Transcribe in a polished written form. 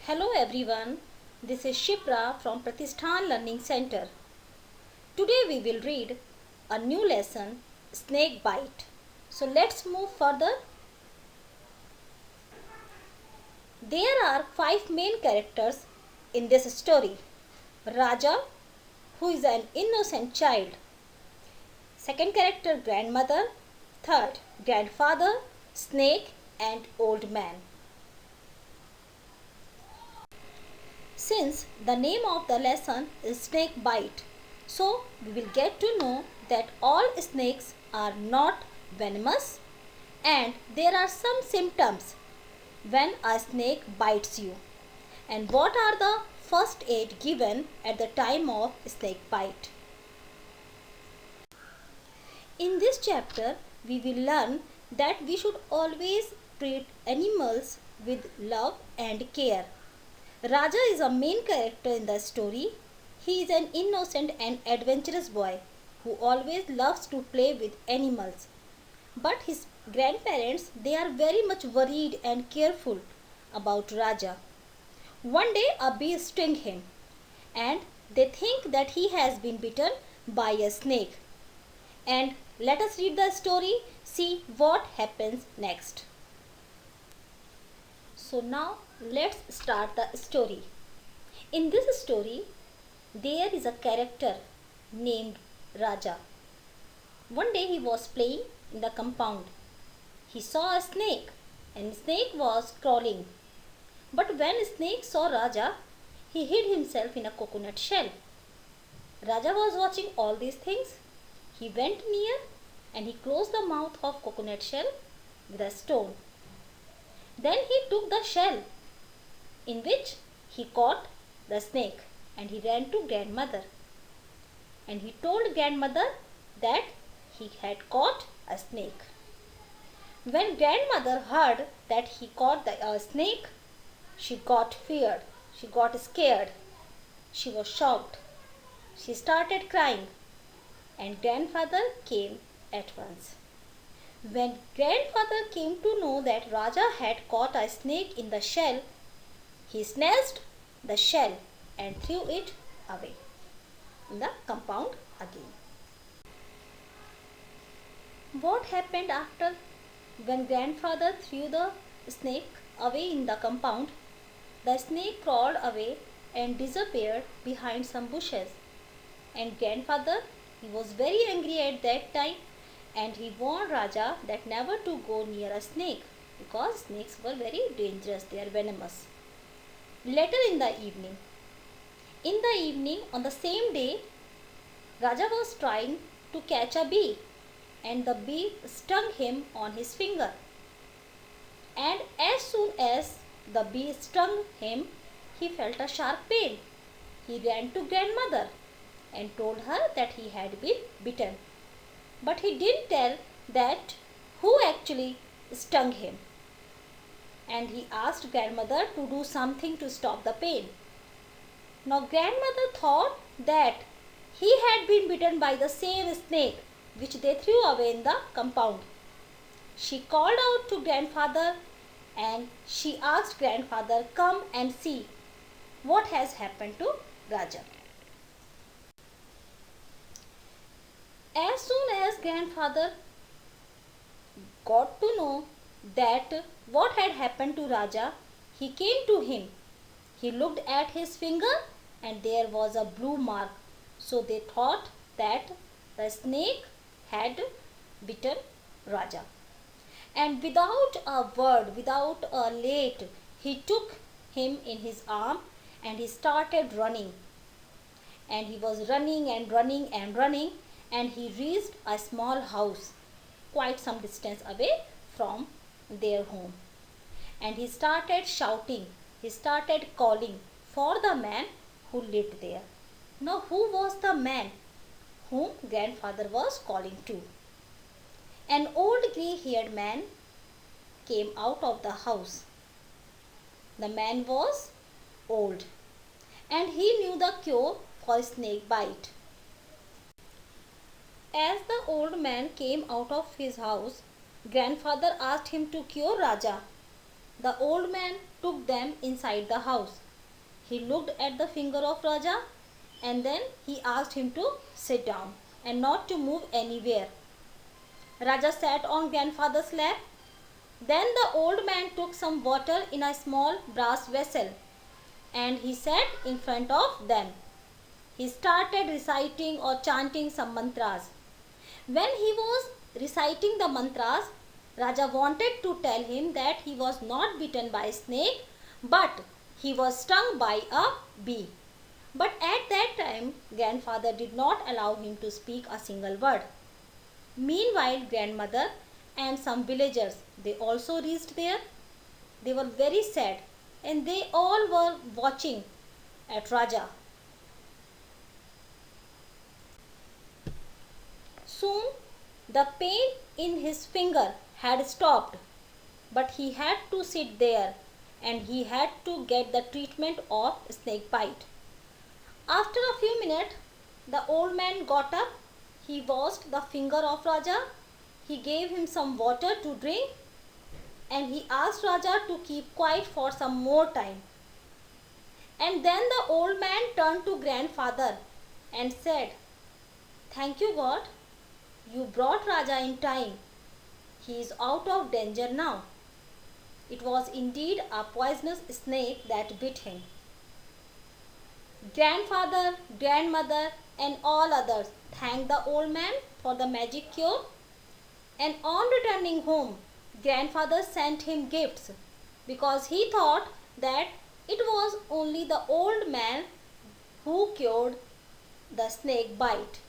Hello everyone, this is Shipra from Pratishthan Learning Center. Today we will read a new lesson, Snake Bite. So let's move further. There are 5 main characters in this story. Raja, who is an innocent child. Second character, grandmother. Third, grandfather, snake and old man. Since the name of the lesson is snake bite, so we will get to know that all snakes are not venomous and there are some symptoms when a snake bites you. And what are the first aid given at the time of snake bite? In this chapter, we will learn that we should always treat animals with love and care. Raja is a main character in the story. He is an innocent and adventurous boy who always loves to play with animals. But his grandparents, they are very much worried and careful about Raja. One day a bee stung him and they think that he has been bitten by a snake. And let us read the story, see what happens next. So now let's start the story. In this story, there is a character named Raja. One day he was playing in the compound. He saw a snake and snake was crawling. But when snake saw Raja, he hid himself in a coconut shell. Raja was watching all these things. He went near and he closed the mouth of coconut shell with a stone. Then he took the shell in which he caught the snake and he ran to grandmother. And he told grandmother that he had caught a snake. When grandmother heard that he caught the snake, she got feared. She got scared. She was shocked. She started crying and grandfather came at once. When grandfather came to know that Raja had caught a snake in the shell, he snatched the shell and threw it away in the compound again. What happened after when grandfather threw the snake away in the compound? The snake crawled away and disappeared behind some bushes. And grandfather, he was very angry at that time and he warned Raja that never to go near a snake because snakes were very dangerous, they are venomous. Later in the evening on the same day, Raja was trying to catch a bee and the bee stung him on his finger. And as soon as the bee stung him, he felt a sharp pain. He ran to grandmother and told her that he had been bitten. But he didn't tell that who actually stung him. And he asked grandmother to do something to stop the pain. Now grandmother thought that he had been bitten by the same snake which they threw away in the compound. She called out to grandfather and she asked grandfather, come and see what has happened to Raja. As soon as grandfather got to know that what had happened to Raja, he came to him. He looked at his finger and there was a blue mark. So they thought that the snake had bitten Raja. And without a word, without a late, he took him in his arm and he started running. And he was running and running and running and he reached a small house quite some distance away from their home. And he started shouting, he started calling for the man who lived there. Now who was the man whom grandfather was calling to? An old grey-haired man came out of the house. The man was old and he knew the cure for snake bite. As the old man came out of his house, grandfather asked him to cure Raja. The old man took them inside the house. He looked at the finger of Raja and then he asked him to sit down and not to move anywhere. Raja sat on grandfather's lap. Then the old man took some water in a small brass vessel and he sat in front of them. He started reciting or chanting some mantras. When he was reciting the mantras, Raja wanted to tell him that he was not bitten by a snake, but he was stung by a bee. But at that time, grandfather did not allow him to speak a single word. Meanwhile, grandmother and some villagers, they also reached there. They were very sad and they all were watching at Raja. Soon the pain in his finger had stopped, but he had to sit there and he had to get the treatment of snake bite. After a few minutes, the old man got up. He washed the finger of Raja. He gave him some water to drink and he asked Raja to keep quiet for some more time. And then the old man turned to grandfather and said, "Thank you, God. You brought Raja in time. He is out of danger now." It was indeed a poisonous snake that bit him. Grandfather, grandmother and all others thanked the old man for the magic cure. And on returning home, grandfather sent him gifts because he thought that it was only the old man who cured the snake bite.